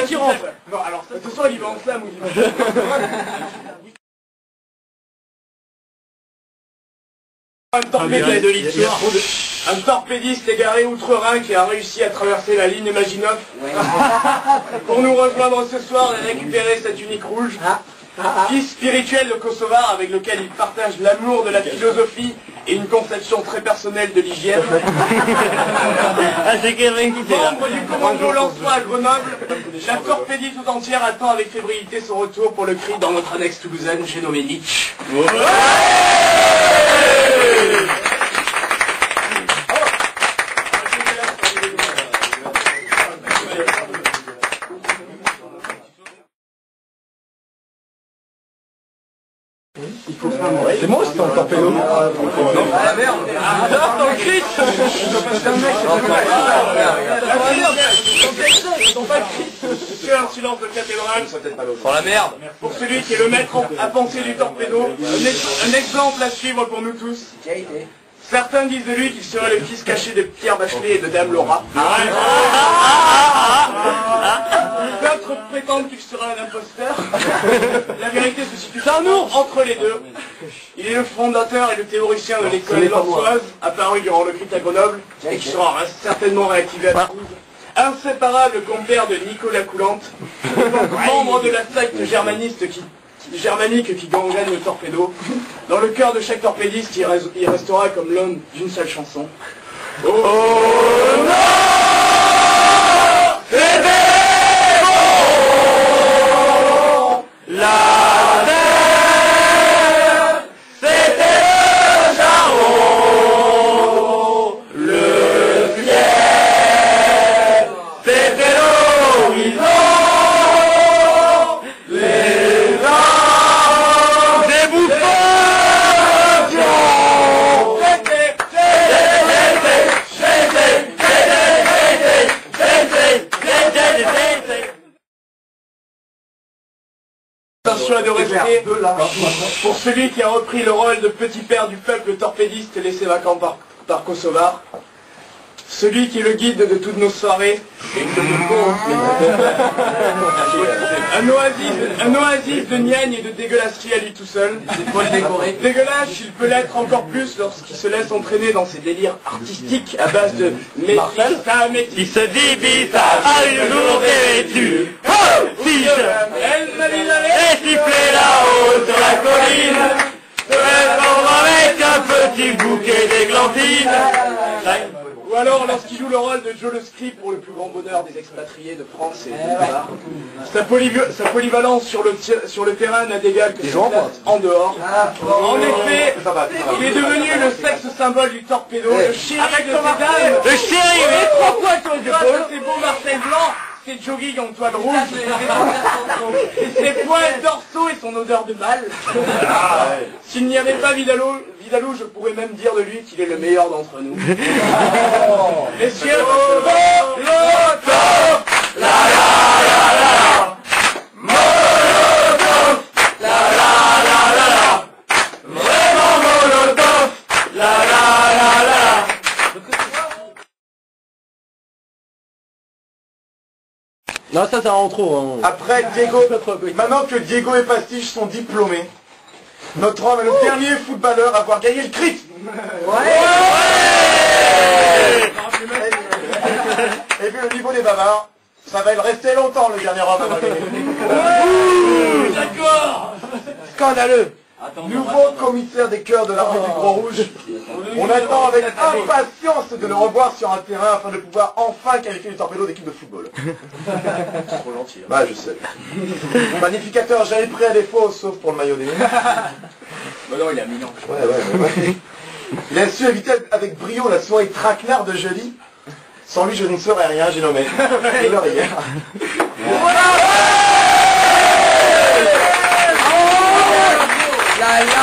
Qui rentre. Non, alors ce soir il va en flamme ou il va... Un torpédiste égaré outre-Rhin qui a réussi à traverser la ligne Maginot pour nous rejoindre ce soir et récupérer cette unique rouge. Fils spirituel de Kosovar avec lequel il partage l'amour de la philosophie et une conception très personnelle de l'hygiène. Membre du commando Lançois à Grenoble, la torpédie tout entière attend avec fébrilité son retour pour le cri dans notre annexe toulousaine chez nommé Nietzsche. C'est moi aussi ton torpedo. Ah la merde. Ah ton Christ. C'est un silence de cathédrale. Pour la merde. Pour celui qui est le maître à penser du torpedo, un exemple à suivre pour nous tous. Certains disent de lui qu'il serait le fils caché de Pierre Bachelet et de Dame Laura. D'autres prétendent qu'il serait un imposteur. La vérité se situe entre les deux. Il est le fondateur et le théoricien de l'école lançoise, apparu durant le crit à Grenoble, et qui sera certainement réactivé à Toulouse. Inséparable compère de Nicolas Coulante, membre de la secte germanique qui gangrène le torpedo. Dans le cœur de chaque torpédiste, il restera comme l'homme d'une seule chanson. Oh non, c'est bon, la terre, c'était le charbon, le ciel, c'était l'horizon. Attention de respect pour celui qui a repris le rôle de petit père du peuple torpédiste laissé vacant par Kosovar. Celui qui est le guide de toutes nos soirées et que un oasis de gnagnes et de dégueulasserie à lui tout seul. Dégueulasse, il peut l'être encore plus lorsqu'il se laisse entraîner dans ses délires artistiques à base de Il se dit bizarre, à une jour vêtu. Si je sifflé là-haut sur la colline, se répondre avec un petit bouquet d'églantines. Ou alors lorsqu'il joue le rôle de Joe le Script pour le plus grand bonheur des expatriés de France et de Navarre. Sa polyvalence sur le terrain n'a d'égal que ses places en dehors. En effet, il est devenu le sexe symbole du torpedo, le chéri de ces dames. Le chéri, mais trois fois sur les épaules. C'est beau Marcel Blanc, ses jogging en toile rouge, et ses poils dorsaux et son odeur de balle. S'il n'y avait pas Vidalou, je pourrais même dire de lui qu'il est le meilleur d'entre nous. Messieurs, Molotov, la la la la, Molotov, la la la la, vraiment Molotov, la la la la. Non, ça rend trop. Hein. Après Diego, maintenant que Diego et Pastiche sont diplômés, notre homme est le dernier footballeur à avoir gagné le crit. Et vu le niveau des bavards, ça va le rester longtemps le dernier homme à avoir gagné le crit. D'accord. Scandaleux. Nouveau commissaire des cœurs de l'armée du Grand Rouge. On attend avec impatience de le revoir sur un terrain afin de pouvoir enfin qualifier les torpedos d'équipe de football. C'est trop gentil. Hein. Bah je sais. Magnificateur, j'avais pris à défaut, sauf pour le maillot des mines. Bah non, il est mignon. Ouais. Il a su éviter avec brio la soirée traquenard de jeudi. Sans lui, je ne serais rien, j'ai nommé. Et l'heure hier. La la